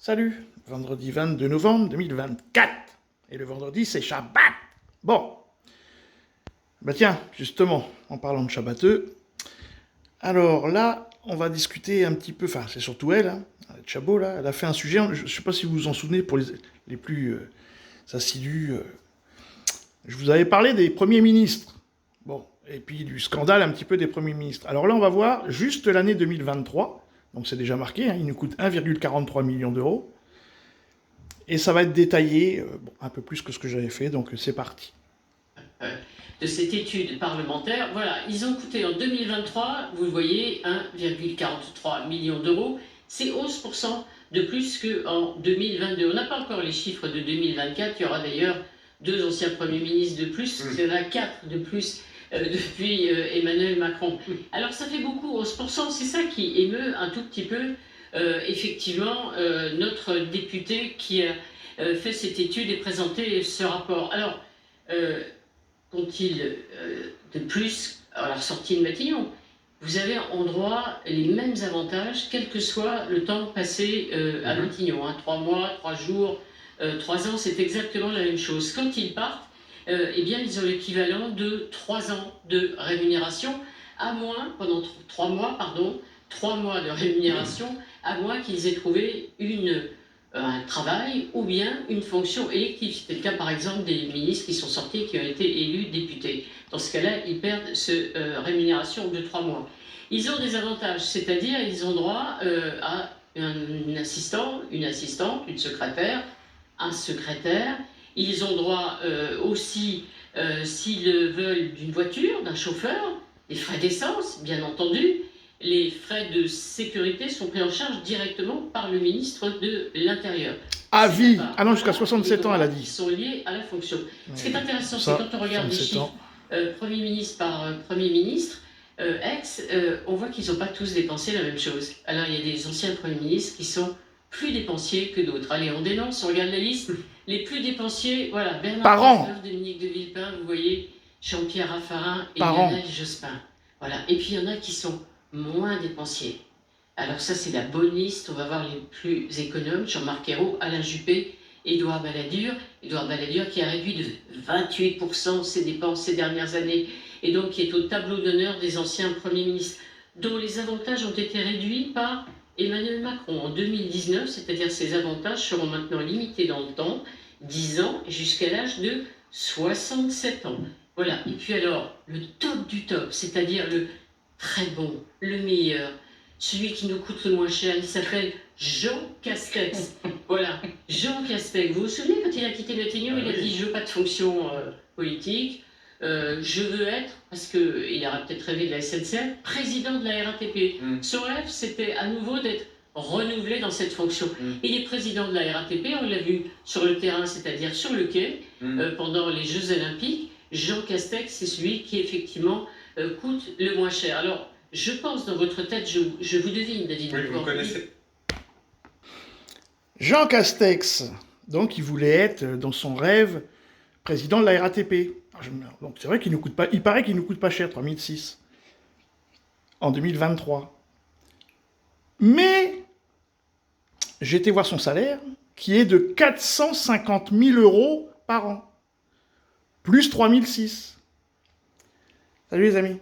Salut, vendredi 22 novembre 2024. Et le vendredi, c'est Shabbat. Bon, bah tiens, justement, en parlant de Shabbateux, alors là, on va discuter un petit peu, enfin, c'est surtout elle, hein, Chabot, là, elle a fait un sujet, je ne sais pas si vous vous en souvenez, pour les plus assidus, je vous avais parlé des premiers ministres. Bon, et puis du scandale un petit peu des premiers ministres. Alors là, on va voir juste l'année 2023, donc c'est déjà marqué, hein, il nous coûte 1,43 million d'euros. Et ça va être détaillé, un peu plus que ce que j'avais fait, donc c'est parti. De cette étude parlementaire, voilà, ils ont coûté en 2023, vous le voyez, 1,43 million d'euros. C'est 11% de plus qu'en 2022. On n'a pas encore les chiffres de 2024. Il y aura d'ailleurs 2 anciens premiers ministres de plus. Il y en a 4 de plus depuis Emmanuel Macron. Alors ça fait beaucoup, 11%. C'est ça qui émeut un tout petit peu, effectivement, notre député qui a fait cette étude et présenté ce rapport. Alors, qu'ont-ils de plus à la sortie de Matignon? Vous avez en droit les mêmes avantages, quel que soit le temps passé à Matignon. 3 mois, 3 jours, 3 ans, c'est exactement la même chose. Quand ils partent, eh bien, ils ont l'équivalent de 3 ans de rémunération, à moins, pendant 3 mois, pardon, 3 mois de rémunération, à moins qu'ils aient trouvé un travail ou bien une fonction élective. C'était le cas par exemple des ministres qui sont sortis et qui ont été élus députés. Dans ce cas-là, ils perdent cette rémunération de 3 mois. Ils ont des avantages, c'est-à-dire ils ont droit à un assistant, une assistante, une secrétaire, un secrétaire. Ils ont droit aussi, s'ils veulent, d'une voiture, d'un chauffeur, des frais d'essence, bien entendu. Les frais de sécurité sont pris en charge directement par le ministre de l'Intérieur. À vie. Ah non, jusqu'à 67 ans, elle a dit. Qui sont liés à la fonction. Ce qui est intéressant, c'est quand on regarde les chiffres, Premier ministre par Premier ministre, on voit qu'ils n'ont pas tous dépensé la même chose. Alors il y a des anciens Premiers ministres qui sont plus dépensiers que d'autres. Allez, on dénonce, on regarde la liste. Les plus dépensiers, voilà, Bernard Cazeneuve, Dominique de Villepin, vous voyez, Jean-Pierre Raffarin et Lionel Jospin. Voilà. Et puis il y en a qui sont moins dépensiers. Alors ça, c'est la bonne liste. On va voir les plus économes. Jean-Marc Ayrault, Alain Juppé, Édouard Balladur. Édouard Balladur qui a réduit de 28% ses dépenses ces dernières années et donc qui est au tableau d'honneur des anciens premiers ministres, dont les avantages ont été réduits par Emmanuel Macron en 2019, c'est-à-dire ces avantages seront maintenant limités dans le temps, 10 ans, jusqu'à l'âge de 67 ans. Voilà. Et puis alors, le top du top, c'est-à-dire le très bon, le meilleur, celui qui nous coûte le moins cher, il s'appelle Jean Castex. Voilà, Jean Castex. Vous vous souvenez quand il a quitté Matignon, il a dit « je veux pas de fonction politique, je veux être, parce qu'il aurait peut-être rêvé de la SNCF, président de la RATP. Son rêve, c'était à nouveau d'être renouvelé dans cette fonction. Il est président de la RATP, on l'a vu sur le terrain, c'est-à-dire sur le quai, pendant les Jeux Olympiques. Jean Castex, c'est celui qui effectivement coûte le moins cher. Alors, je pense dans votre tête, je vous devine, David. Oui, vous connaissez. Jean Castex, donc il voulait être, dans son rêve, président de la RATP. Donc c'est vrai qu'il nous coûte pas, il paraît qu'il nous coûte pas cher, 3006, en 2023. Mais j'ai été voir son salaire, qui est de 450 000 euros par an, plus 3006. Salut les amis.